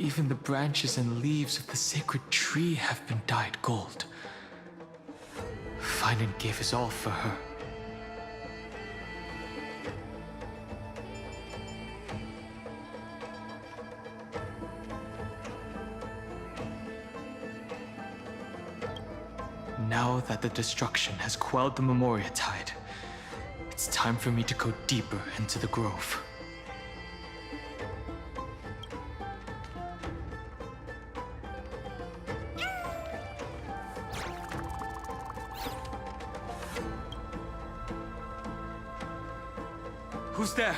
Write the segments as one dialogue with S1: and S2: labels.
S1: Even the branches and leaves of the sacred tree have been dyed gold. Finan gave his all for her. Now that the destruction has quelled the Memoria tide, it's time for me to go deeper into the grove. Who's there?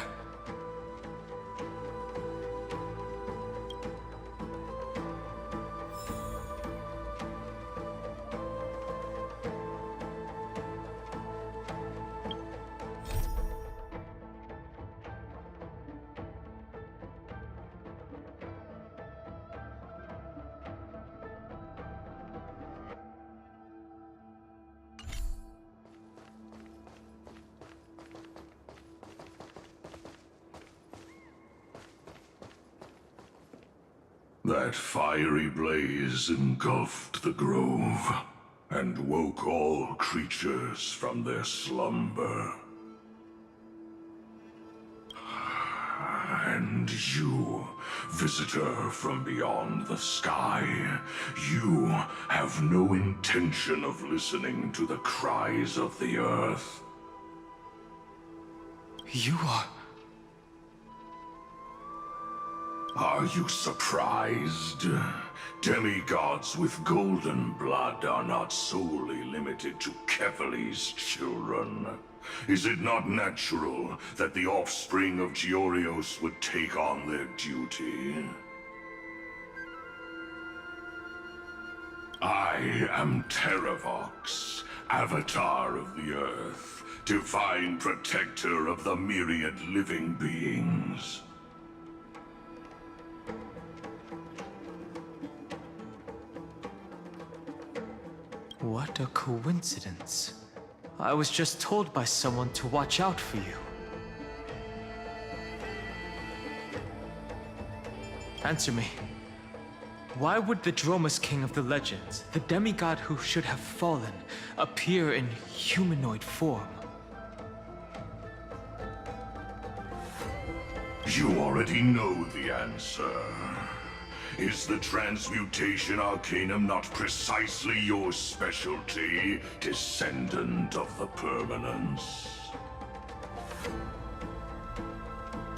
S2: That fiery blaze engulfed the grove and woke all creatures from their slumber. And you, visitor from beyond the sky, you have no intention of listening to the cries of the earth.
S1: You are...
S2: Are you surprised? Demigods with golden blood are not solely limited to Kefali's children. Is it not natural that the offspring of Georios would take on their duty? I am Terravox, Avatar of the Earth, divine protector of the myriad living beings.
S1: What a coincidence. I was just told by someone to watch out for you. Answer me. Why would the Dromus King of the legends, the demigod who should have fallen, appear in humanoid form?
S2: You already know the answer. Is the Transmutation Arcanum not precisely your specialty, descendant of the Permanence?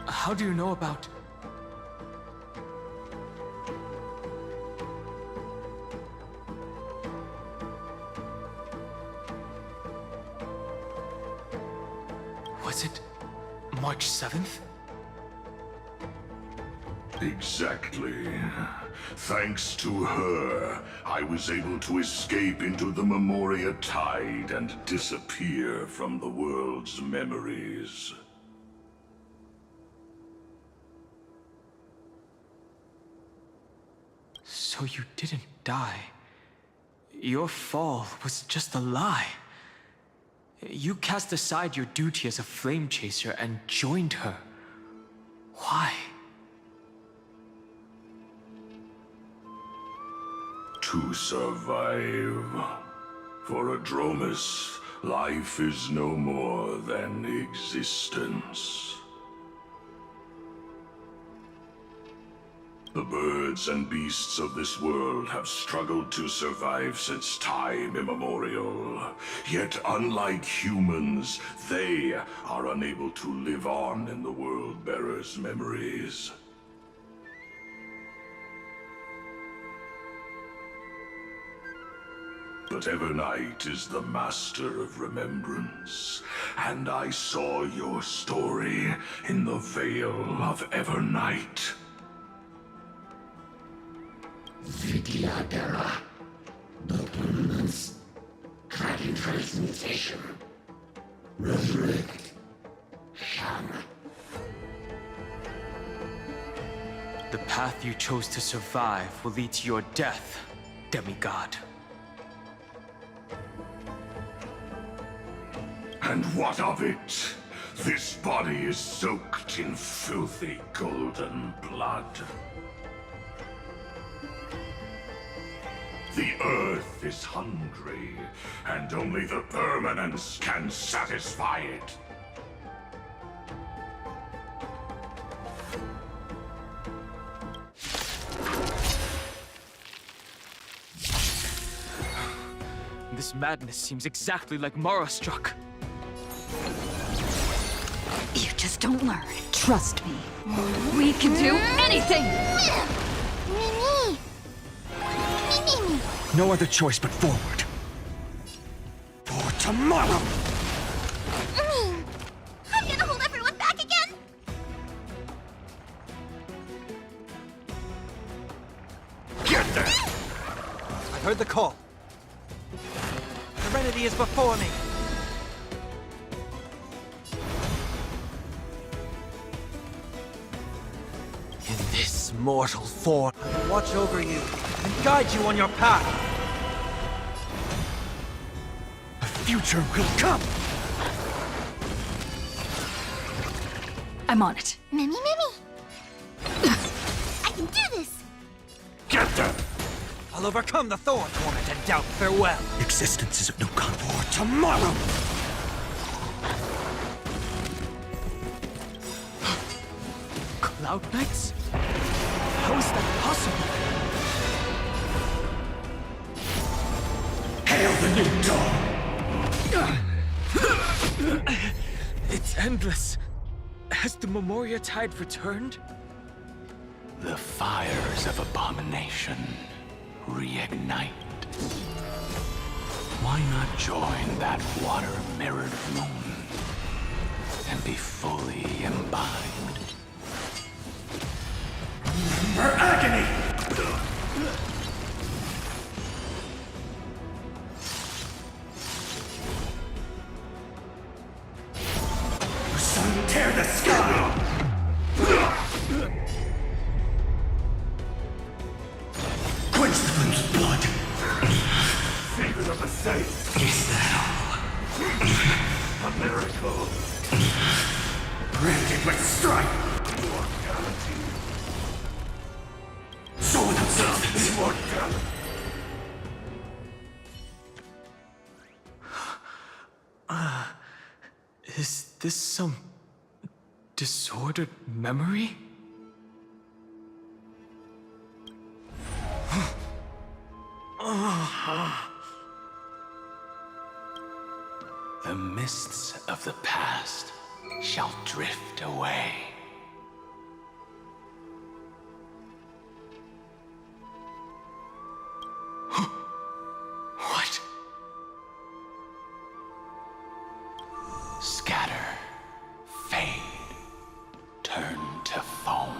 S1: How do you know about... Was it March 7th?
S2: Exactly. Thanks to her, I was able to escape into the Memoria tide and disappear from the world's memories.
S1: So you didn't die. Your fall was just a lie. You cast aside your duty as a flame chaser and joined her. Why?
S2: To survive. For a Dromus, life is no more than existence. The birds and beasts of this world have struggled to survive since time immemorial. Yet unlike humans, they are unable to live on in the World-Bearer's memories. But Evernight is the master of remembrance, and I saw your story in the Veil of Evernight.
S3: Tierra, the permanence, dragon transmutation, resurrect, shun.
S1: The path you chose to survive will lead to your death, demigod.
S2: And what of it? This body is soaked in filthy golden blood. The Earth is hungry, and only the permanence can satisfy it.
S1: This madness seems exactly like Mara struck.
S4: You just don't learn. Trust me. We can do anything!
S3: Me.
S5: No other choice but forward. For tomorrow!
S3: I'm gonna hold everyone back again!
S2: Get there!
S5: I heard the call. Serenity is before me. In this mortal form, I will watch over you and guide you on your path. A future will come.
S4: I'm on it.
S3: Mimi. I can do this!
S2: Get there!
S5: I'll overcome the thorn torment and doubt farewell. Existence is of no comfort. For tomorrow!
S1: Cloud Knights? How is that possible?
S2: Hail the new dawn!
S1: It's endless. Has the Memoria Tide returned?
S6: The fires of abomination reignite. Why not join that water-mirrored moon and be fully imbibed?
S2: For agony! The sun tear the sky! Quench the flame's blood! Secret of the saints!
S5: Is that
S2: A miracle!
S5: branded with strife?
S2: Immortality!
S5: So without substance.
S2: Immortality!
S1: Is this some disordered memory?
S6: The mists of the past shall drift away.
S1: What?
S6: Scatter, fade, turn to foam.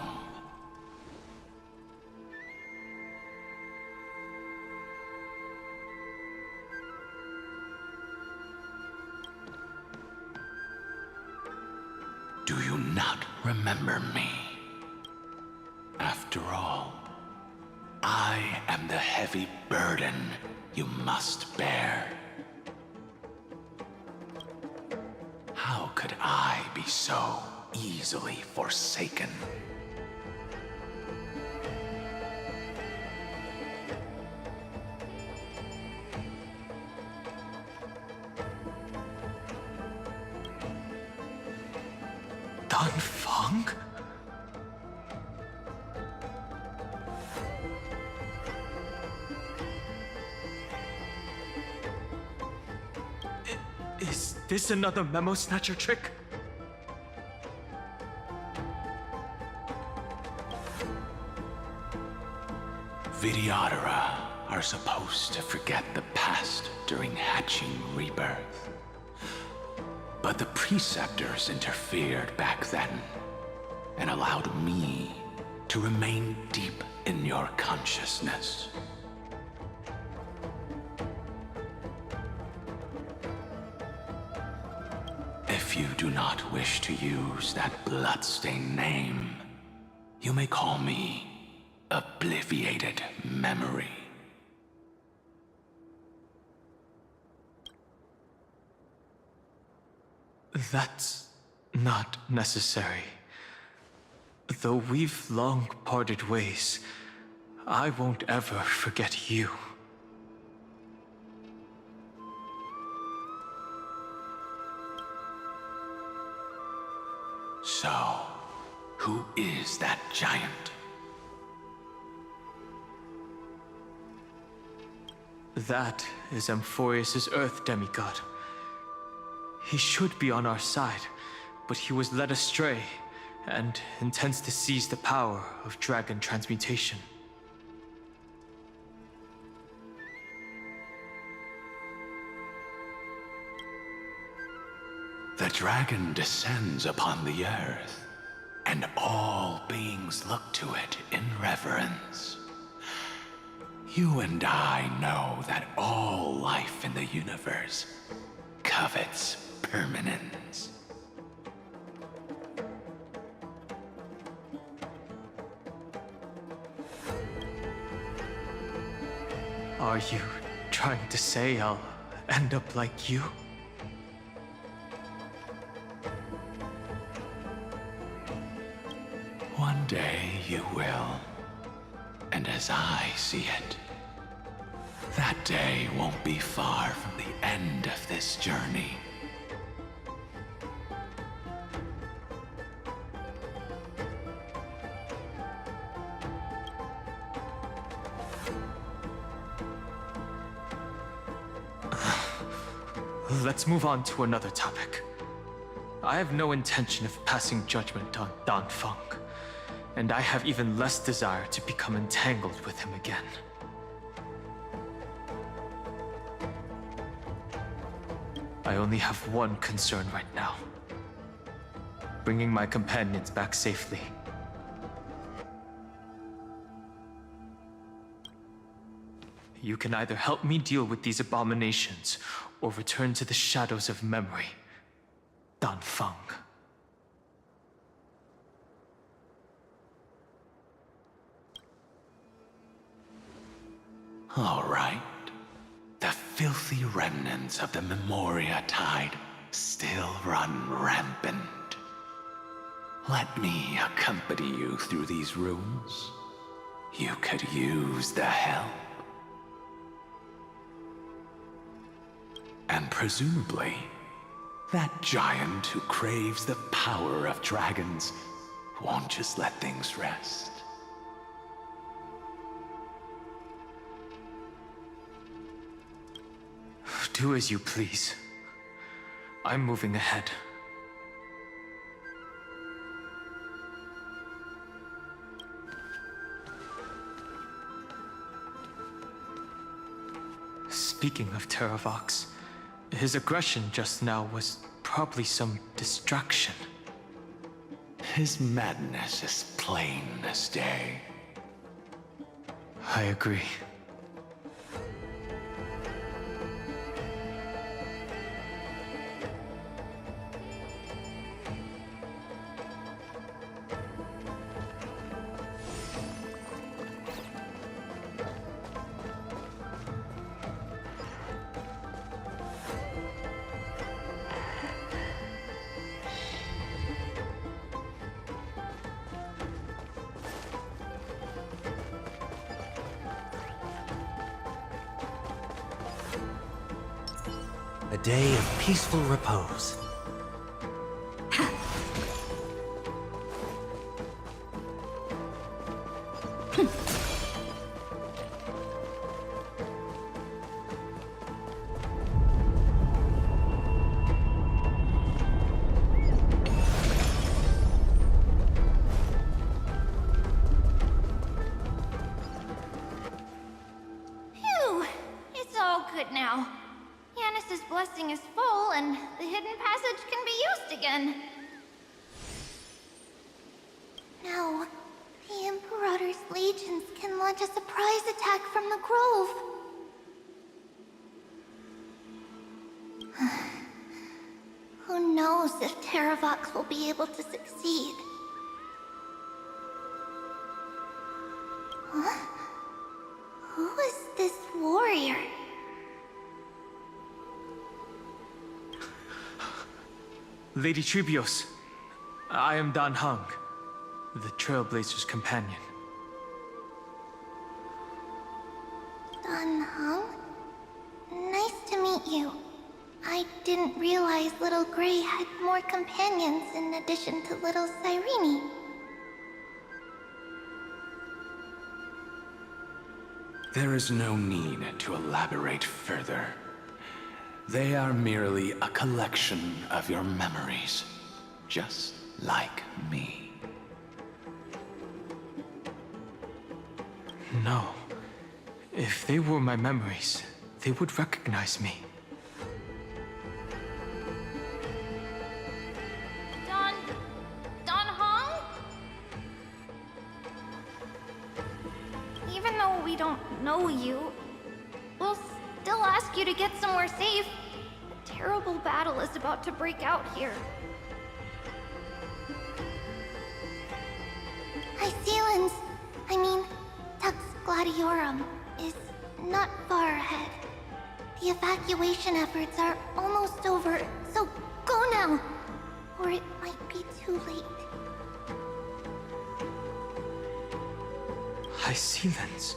S6: Do you not remember me? After all, I am the heavy burden you must bear. How could I be so easily forsaken?
S1: Dan Feng? Is this another memo snatcher trick?
S6: Vidyadhara are supposed to forget the past during hatching rebirth. But the preceptors interfered back then and allowed me to remain deep in your consciousness. If you do not wish to use that bloodstained name, you may call me Obliviated Memory.
S1: That's not necessary. Though we've long parted ways, I won't ever forget you.
S6: So, who is that giant?
S1: That is Amphorius' Earth demigod. He should be on our side, but he was led astray and intends to seize the power of dragon transmutation.
S6: The dragon descends upon the earth, and all beings look to it in reverence. You and I know that all life in the universe covets permanence.
S1: Are you trying to say I'll end up like you?
S6: One day you will. And as I see it, that day won't be far from the end of this journey.
S1: Let's move on to another topic. I have no intention of passing judgment on Dan Feng, and I have even less desire to become entangled with him again. I only have one concern right now: bringing my companions back safely. You can either help me deal with these abominations, or return to the shadows of memory. Dan Feng.
S6: All right. The filthy remnants of the Memoria Tide still run rampant. Let me accompany you through these rooms. You could use the help. And presumably, that giant who craves the power of dragons won't just let things rest.
S1: Do as you please. I'm moving ahead. Speaking of Terravox, his aggression just now was probably some distraction.
S6: His madness is plain as day.
S1: I agree.
S5: A day of peaceful repose.
S3: Phew! It's all good now. Yanis's blessing is full, and the hidden passage can be used again. Now, the Imperator's legions can launch a surprise attack from the grove. Who knows if Terravox will be able to succeed? Huh? Who is this warrior?
S1: Lady Trebios, I am Dan Heng, the Trailblazer's companion.
S3: Dan Heng? Nice to meet you. I didn't realize Little Gray had more companions in addition to Little Cyrene.
S6: There is no need to elaborate further. They are merely a collection of your memories, just like me.
S1: No. If they were my memories, they would recognize me.
S3: Don Hong? Even though we don't know you, we'll still ask you to get somewhere safe. A terrible battle is about to break out here. Iceland's, Tux Gladiorum, is not far ahead. The evacuation efforts are almost over, so go now, or it might be too late.
S1: Iceland's.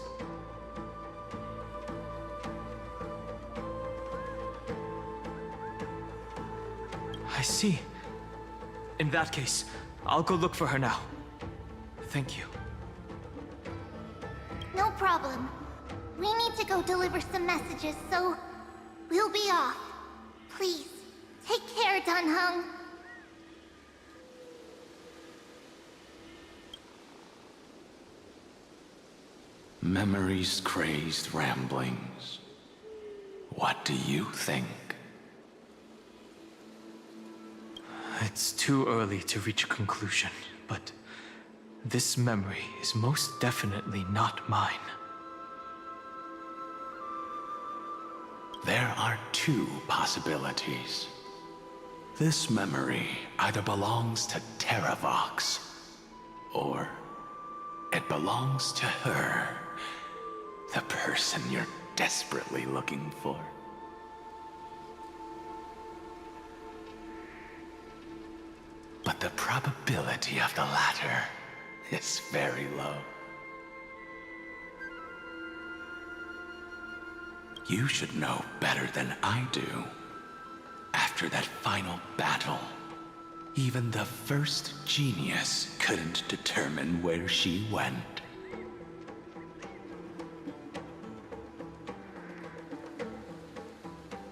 S1: I see. In that case, I'll go look for her now. Thank you.
S3: No problem. We need to go deliver some messages, so we'll be off. Please, take care, Don Hung.
S6: Memories crazed ramblings. What do you think?
S1: It's too early to reach a conclusion, but this memory is most definitely not mine.
S6: There are two possibilities. This memory either belongs to Terravox, or it belongs to her, the person you're desperately looking for. But the probability of the latter is very low. You should know better than I do. After that final battle, even the first genius couldn't determine where she went.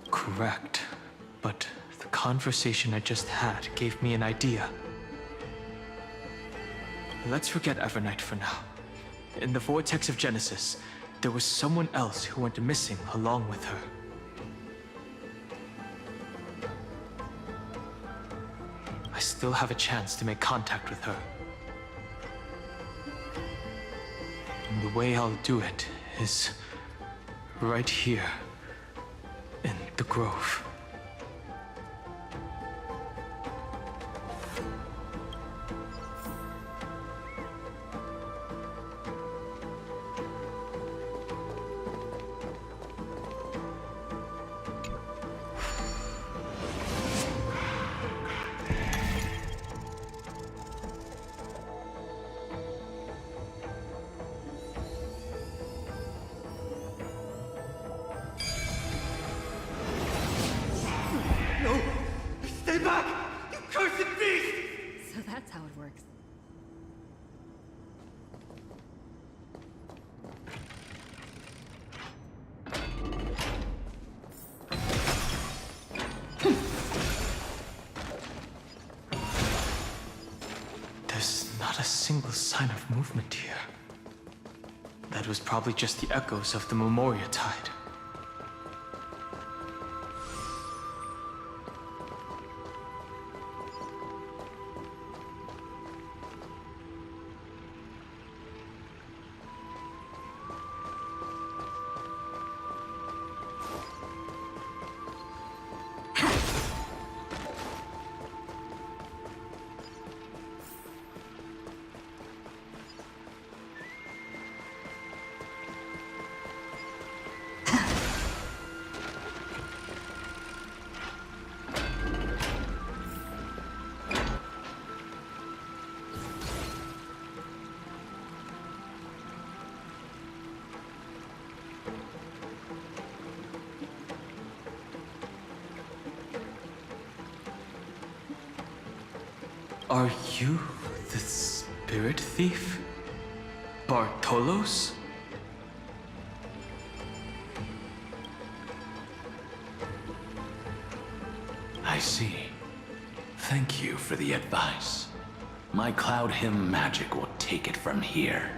S1: Correct. But the conversation I just had gave me an idea. Let's forget Evernight for now. In the vortex of Genesis, there was someone else who went missing along with her. I still have a chance to make contact with her. And the way I'll do it is right here in the grove.
S5: Stay back! You cursed beast!
S4: So that's how it works.
S1: There's not a single sign of movement here. That was probably just the echoes of the Memoria Tide. Are you the spirit thief? Bartolos?
S6: I see. Thank you for the advice. My cloud hymn magic will take it from here.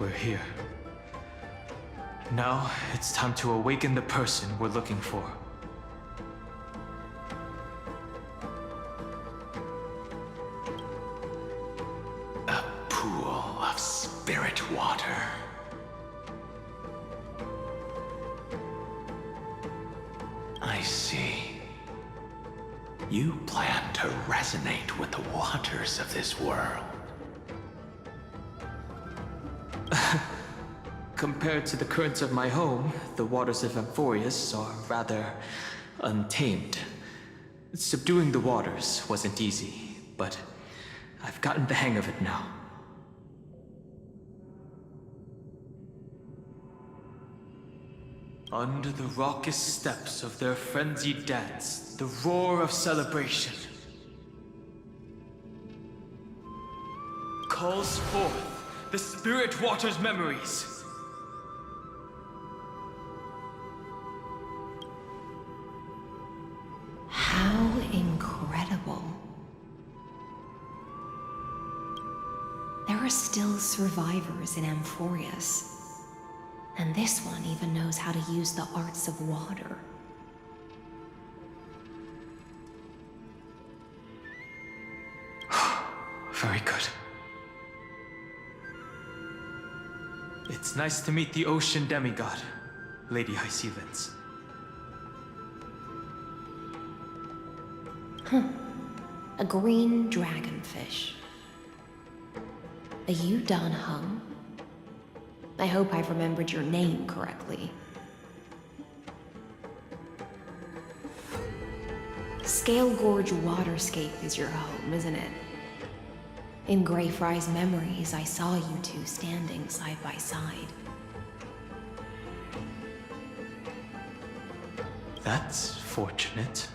S1: we're here. Now, it's time to awaken the person we're looking for.
S6: A pool of spirit water. I see. You plan to resonate with the waters of this world.
S1: Compared to the currents of my home, the waters of Amphorius are rather untamed. Subduing the waters wasn't easy, but I've gotten the hang of it now. Under the raucous steps of their frenzied dance, the roar of celebration calls forth the spirit water's memories.
S7: How incredible. There are still survivors in Amphorius. And this one even knows how to use the arts of water.
S1: Very good. It's nice to meet the ocean demigod, Lady Hycealens.
S7: A green dragonfish. Are you Dan Hung? I hope I've remembered your name correctly. Scale Gorge Waterscape is your home, isn't it? In Greyfry's memories, I saw you two standing side by side.
S1: That's fortunate.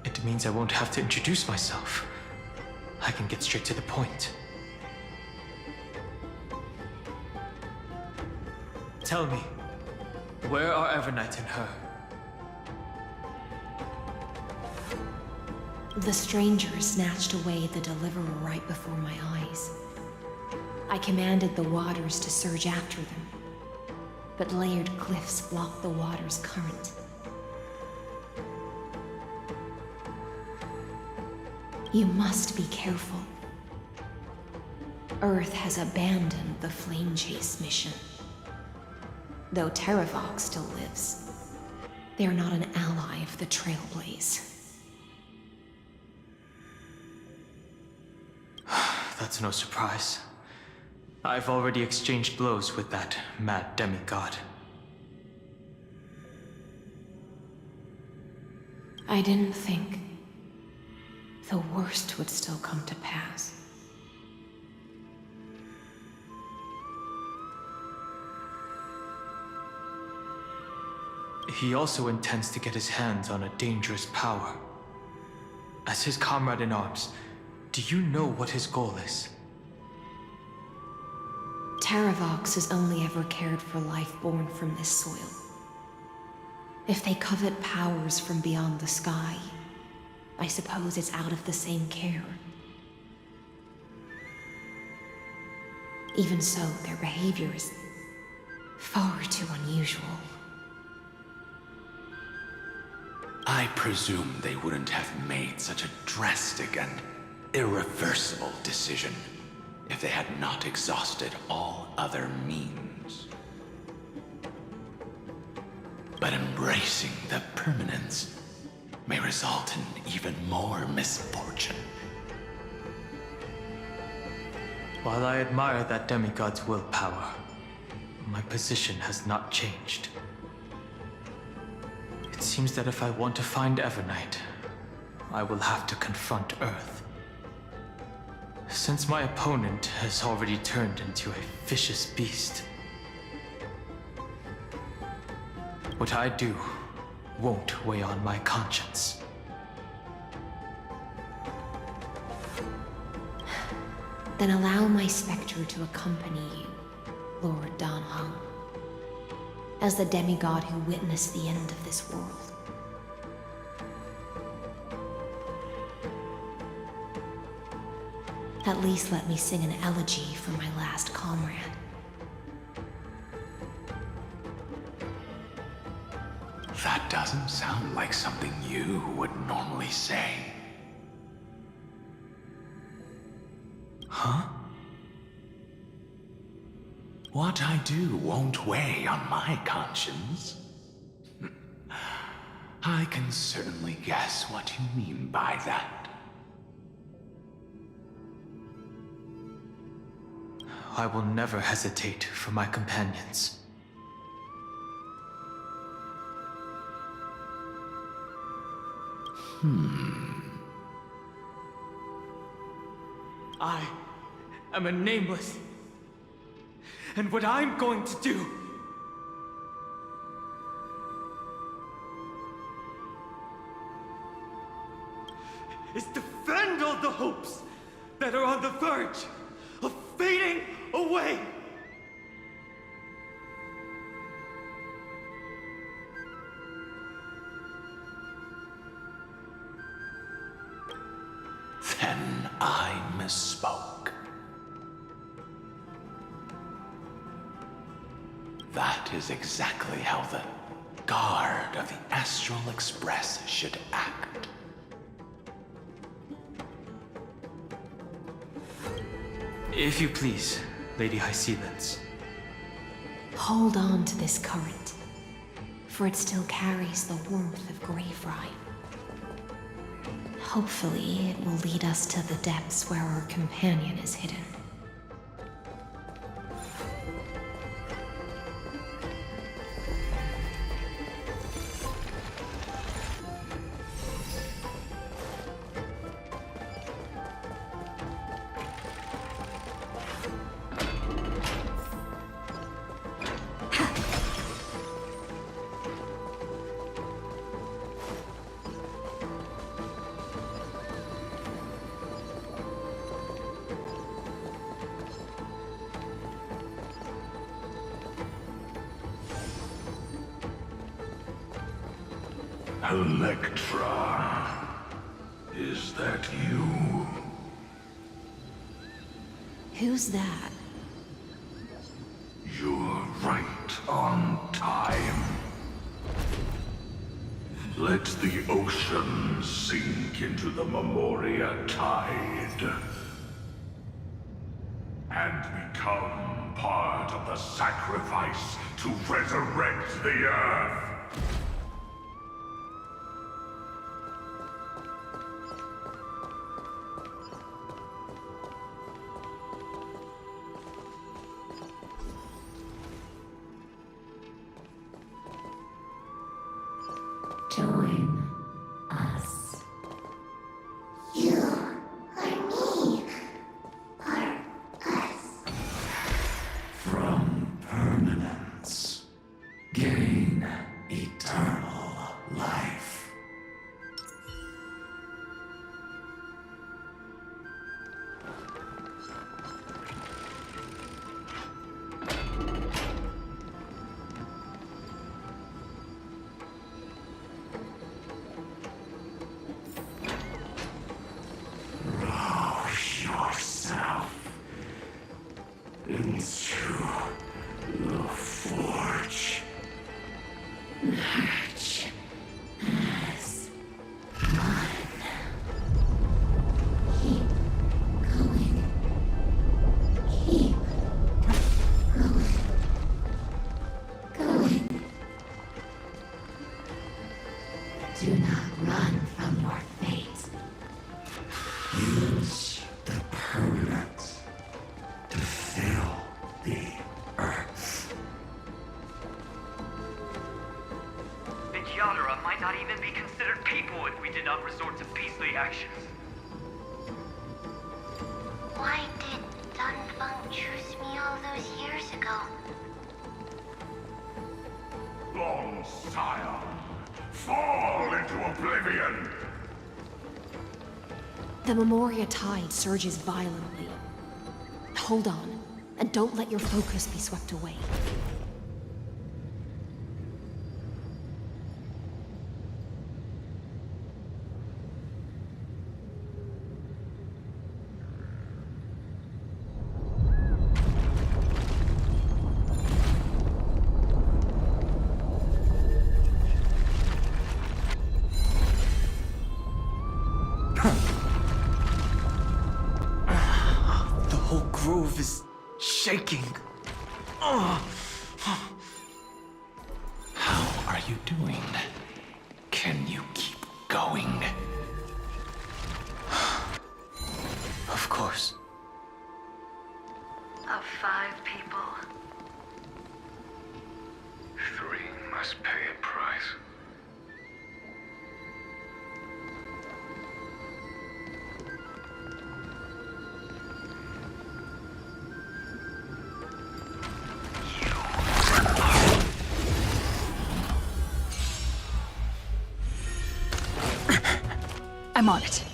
S1: It means I won't have to introduce myself. I can get straight to the point. Tell me, where are Evernight and her?
S7: The stranger snatched away the deliverer right before my eyes. I commanded the waters to surge after them, but layered cliffs blocked the water's current. You must be careful. Earth has abandoned the Flame Chase mission. Though Terravox still lives, they're not an ally of the Trailblaze.
S1: That's no surprise. I've already exchanged blows with that mad demigod.
S7: I didn't think the worst would still come to pass.
S1: He also intends to get his hands on a dangerous power. As his comrade in arms, do you know what his goal is?
S7: Terravox has only ever cared for life born from this soil. If they covet powers from beyond the sky, I suppose it's out of the same care. Even so, their behavior is far too unusual.
S6: I presume they wouldn't have made such a drastic and irreversible decision if they had not exhausted all other means. But embracing the permanence may result in even more misfortune.
S1: While I admire that demigod's willpower, my position has not changed. It seems that if I want to find Evernight, I will have to confront Earth. Since my opponent has already turned into a vicious beast, what I do won't weigh on my conscience.
S7: Then allow my specter to accompany you, Lord Dan Hung, as the demigod who witnessed the end of this world. At least let me sing an elegy for my last comrade.
S6: doesn't sound like something you would normally say. Huh? What I do won't weigh on my conscience. I can certainly guess what you mean by that.
S1: I will never hesitate for my companions. I am a nameless. And what I'm going to do is defend all the hopes that are on the verge of fading away.
S6: Then I misspoke. That is exactly how the guard of the Astral Express should act.
S1: If you please, Lady Hycelens.
S7: Hold on to this current, for it still carries the warmth of Greyfry. Hopefully, it will lead us to the depths where our companion is hidden.
S2: Electra, is that you?
S7: Who's that?
S2: You're right on time. Let the ocean sink into the Memoria tide and become part of the sacrifice to resurrect the Earth.
S3: Join us. You are me. Are us.
S2: From permanence, gain eternal life. Yourself into the forge. Match as one.
S3: Keep going. Keep going. Do not run from your fate.
S2: Use the permanence to fill the earth.
S8: The Tierra might not even be considered people if we did not resort to beastly actions.
S3: Why did Dunfeng choose me all those years ago?
S2: Long sire, fall into oblivion!
S7: The Memoria tide surges violently. Hold on, and don't let your focus be swept away.
S1: whole grove is shaking.
S6: How are you doing? Can you keep going?
S1: Of course.
S8: Of 5 people.
S2: 3 must pay a price.
S4: I'm on it.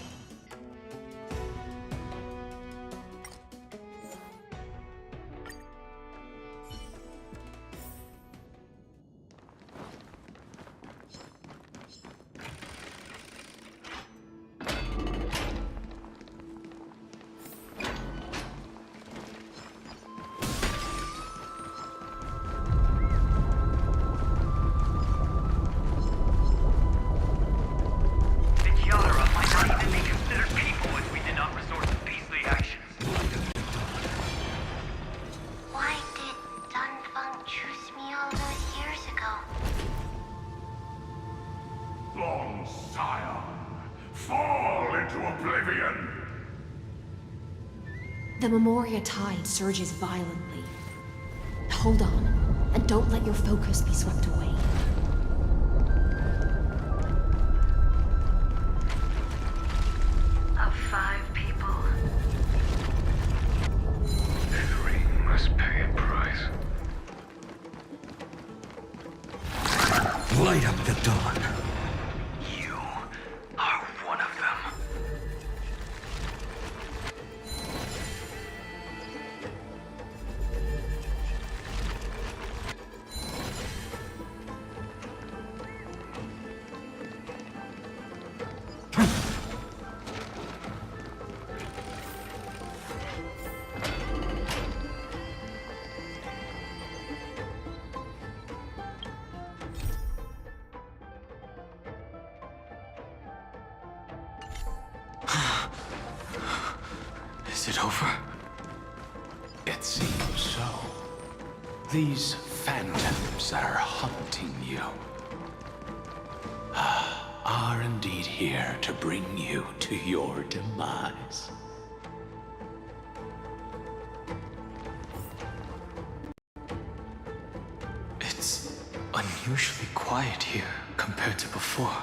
S8: The Tierra might not even be considered people if we did not resort to beastly actions.
S3: Why did Dunfeng choose me all those years ago?
S2: Long Scion, fall into oblivion!
S7: The Memoria tide surges violently. Hold on, and don't let your focus be swept away.
S8: Of 5 people.
S2: 3 must pay a price.
S5: Light up the dawn.
S8: You are one of them.
S1: Is it over?
S6: It seems so. These phantoms that are haunting you are indeed here to bring you to your demise.
S1: It's unusually quiet here compared to before.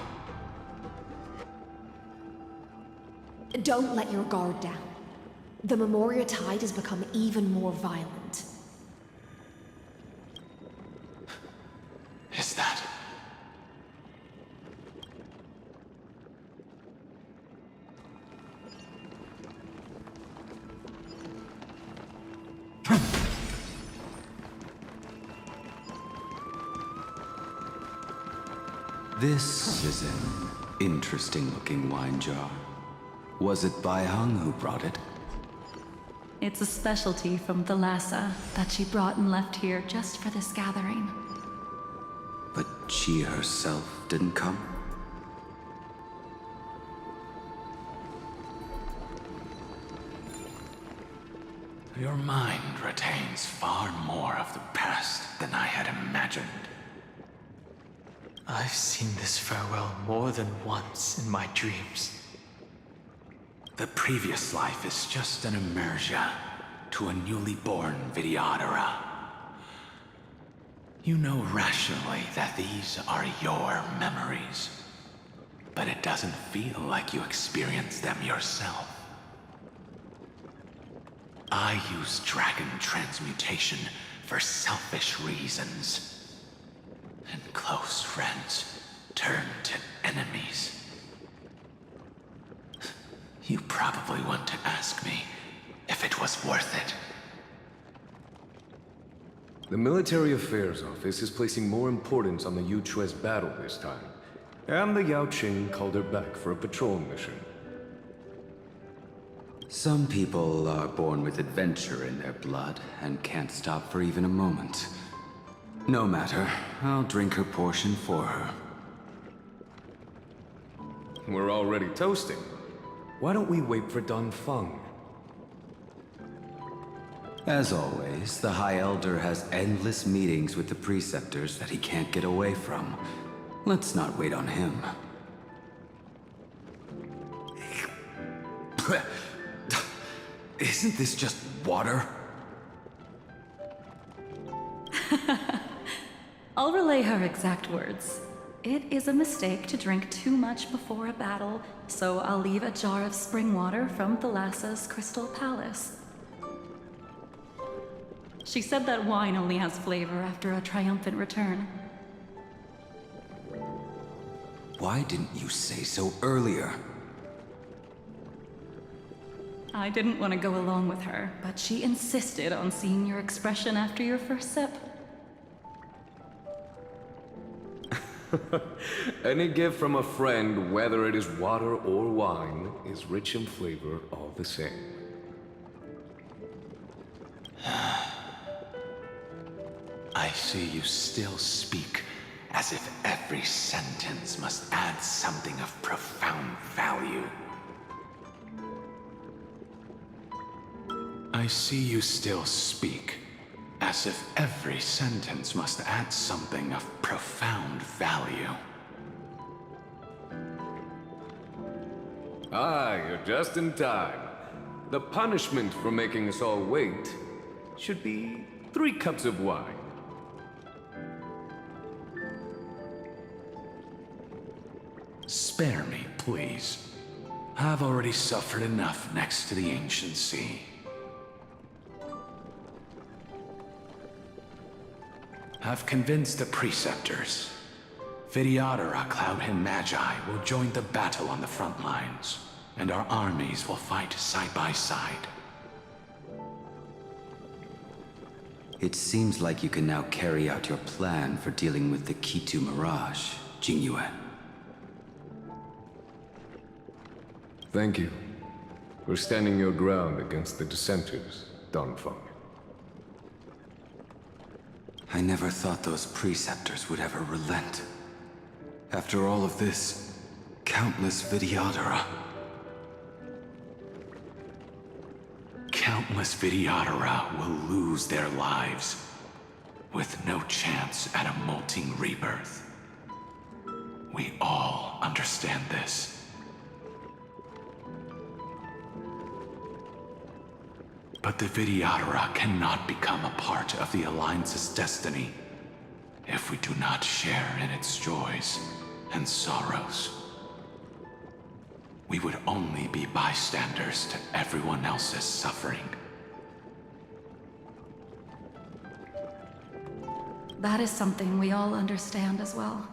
S7: Don't let your guard down. The Memoria tide has become even more violent.
S6: Is that?
S9: This is an interesting-looking wine jar. Was it Baihang who brought it?
S10: It's a specialty from Thalassa that she brought and left here just for this gathering.
S9: But she herself didn't come?
S6: Your mind retains far more of the past than I had imagined.
S1: I've seen this farewell more than once in my dreams.
S6: The previous life is just an immersion to a newly born Vidyadhara. You know rationally that these are your memories, but it doesn't feel like you experienced them yourself. I use dragon transmutation for selfish reasons, and close friends turn to enemies. You probably want to ask me if it was worth it.
S11: The Military Affairs Office is placing more importance on the Yuchue's battle this time. And the Yao Qing called her back for a patrol mission.
S9: Some people are born with adventure in their blood and can't stop for even a moment. No matter, I'll drink her portion for her.
S11: We're already toasting. Why don't we wait for Dunfeng?
S9: As always, the High Elder has endless meetings with the Preceptors that he can't get away from. Let's not wait on him. Isn't this just water?
S10: I'll relay her exact words. It is a mistake to drink too much before a battle, so I'll leave a jar of spring water from Thalassa's Crystal Palace. She said that wine only has flavor after a triumphant return.
S9: Why didn't you say so earlier?
S10: I didn't want to go along with her, but she insisted on seeing your expression after your first sip.
S11: Any gift from a friend, whether it is water or wine, is rich in flavor all the same.
S6: I see you still speak as if every sentence must add something of profound value. I see you still speak as if every sentence must add something of profound value.
S11: Ah, you're just in time. The punishment for making us all wait should be 3 cups of wine.
S6: Spare me, please. I've already suffered enough next to the ancient sea. I've convinced the Preceptors. Vidyadhara, Cloud and Magi will join the battle on the front lines, and our armies will fight side by side.
S9: It seems like you can now carry out your plan for dealing with the Kitu Mirage, Jingyue.
S11: Thank you for standing your ground against the dissenters, Dongfeng.
S9: I never thought those Preceptors would ever relent. After all of this, countless Vidyadhara.
S6: Countless Vidyadhara will lose their lives, with no chance at a molting rebirth. We all understand this. But the Vidyadhara cannot become a part of the Alliance's destiny if we do not share in its joys and sorrows. We would only be bystanders to everyone else's suffering.
S10: That is something we all understand as well.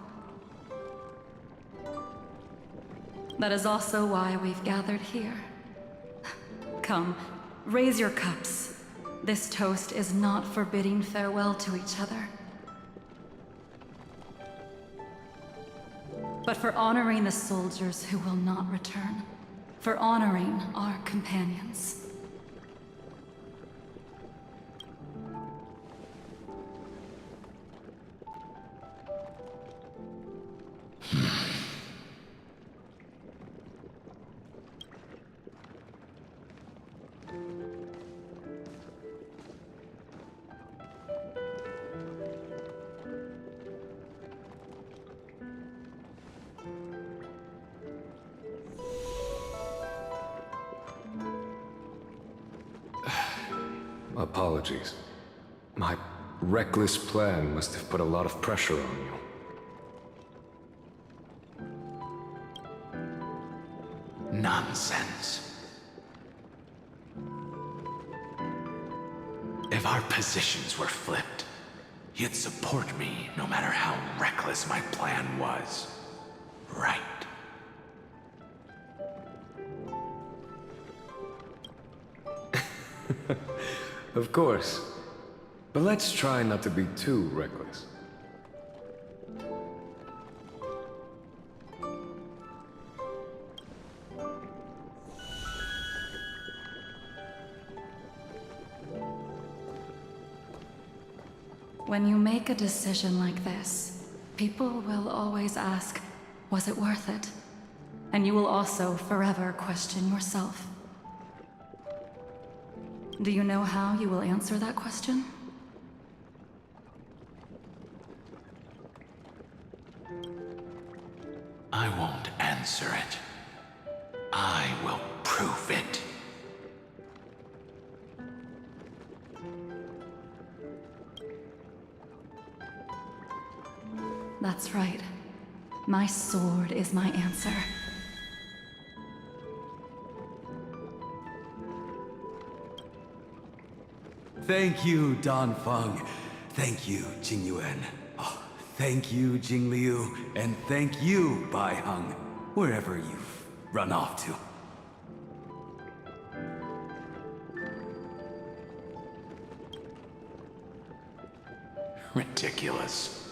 S10: That is also why we've gathered here. Come. Raise your cups. This toast is not for bidding farewell to each other, but for honoring the soldiers who will not return, for honoring our companions.
S11: Apologies. My reckless plan must have put a lot of pressure on you.
S6: Nonsense. If our positions were flipped, you'd support me no matter how reckless my plan was. Right?
S11: Of course. But let's try not to be too reckless.
S10: When you make a decision like this, people will always ask, was it worth it? And you will also forever question yourself. Do you know how you will answer that question?
S6: I won't answer it. I will prove it.
S10: That's right. My sword is my answer.
S9: Thank you, Danfeng. Thank you, Jingyuan. Oh, thank you, Jingliu. And thank you, Baiheng, wherever you've run off to.
S6: Ridiculous.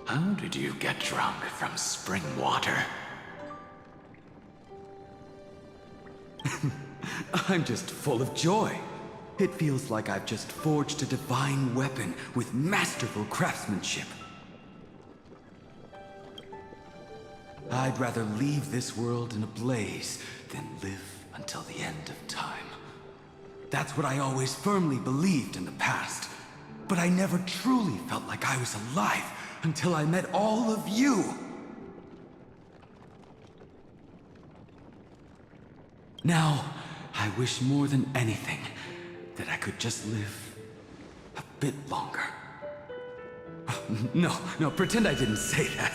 S6: How did you get drunk from spring water?
S9: I'm just full of joy. It feels like I've just forged a divine weapon with masterful craftsmanship. I'd rather leave this world in a blaze than live until the end of time. That's what I always firmly believed in the past. But I never truly felt like I was alive until I met all of you. Now, I wish more than anything that I could just live a bit longer. No, pretend I didn't say that.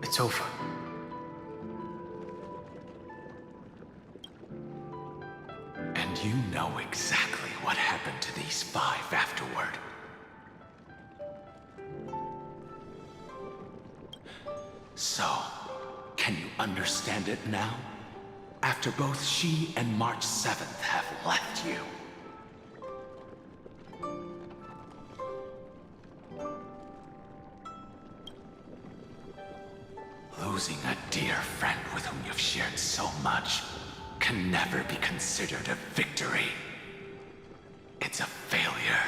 S1: It's over.
S6: And you know exactly what happened to these 5 afterward. So, can you understand it now? After both she and March 7th have left you. Losing a dear friend with whom you've shared so much can never be considered a victory. It's a failure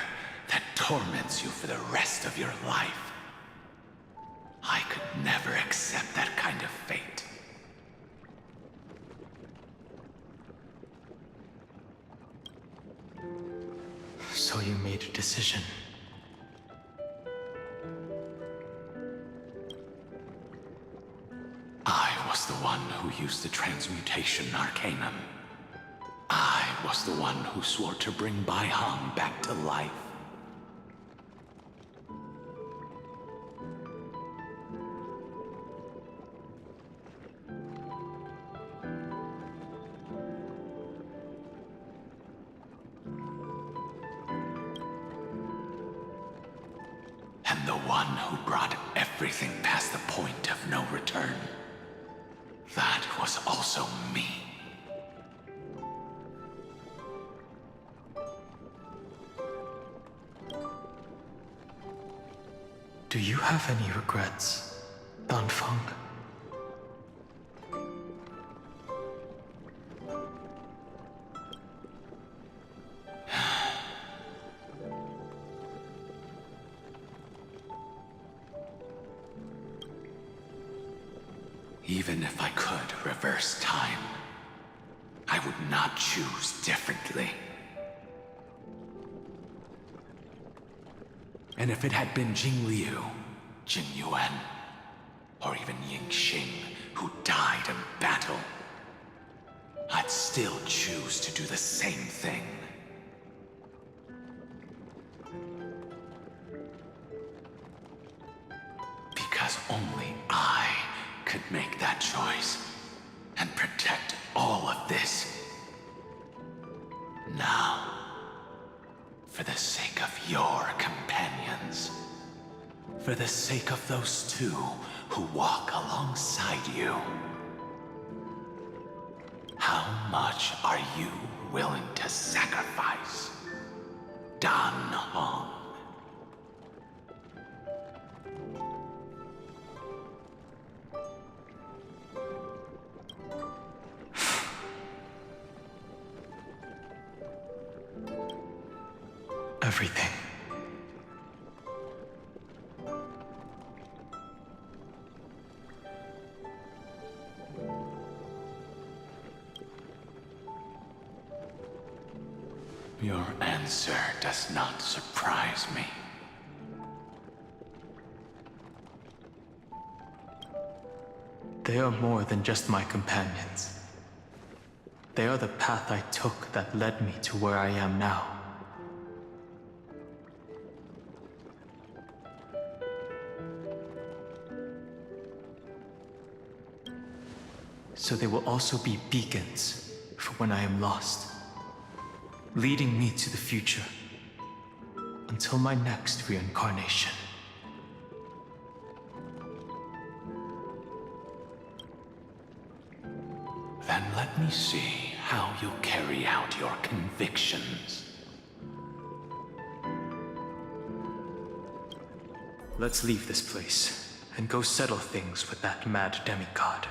S6: that torments you for the rest of your life. I could never accept that kind of fate.
S1: So you made a decision.
S6: I was the one who used the transmutation arcanum. I was the one who swore to bring Baiheng back to life. And the one who brought everything past the point of no return. That was also me.
S1: Do you have any regrets, Danfeng?
S6: Even if I could reverse time, I would not choose differently. And if it had been Jingliu, Jingyuan, or even Yingxing who died in battle, I'd still choose to do the same thing. Because only I could make that choice and protect all of this. Now, for the sake of your companions, for the sake of those 2 who walk alongside you, how much are you willing to sacrifice, Danfeng?
S1: everything.
S6: Your answer does not surprise me.
S1: They are more than just my companions. They are the path I took that led me to where I am now. So they will also be beacons for when I am lost, leading me to the future until my next reincarnation.
S6: Then let me see how you carry out your convictions.
S1: Let's leave this place and go settle things with that mad demigod.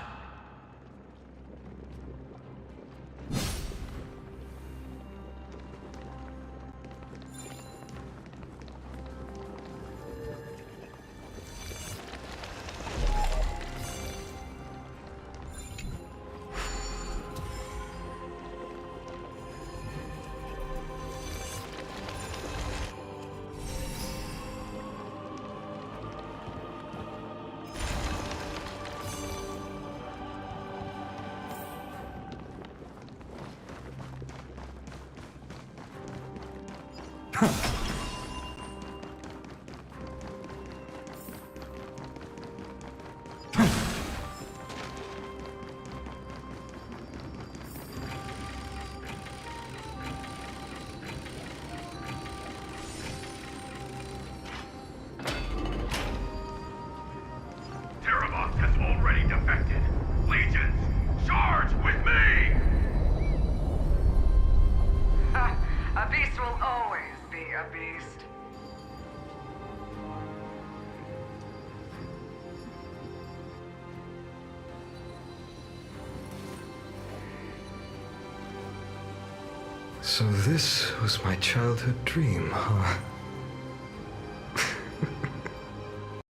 S11: So this was my childhood dream, huh?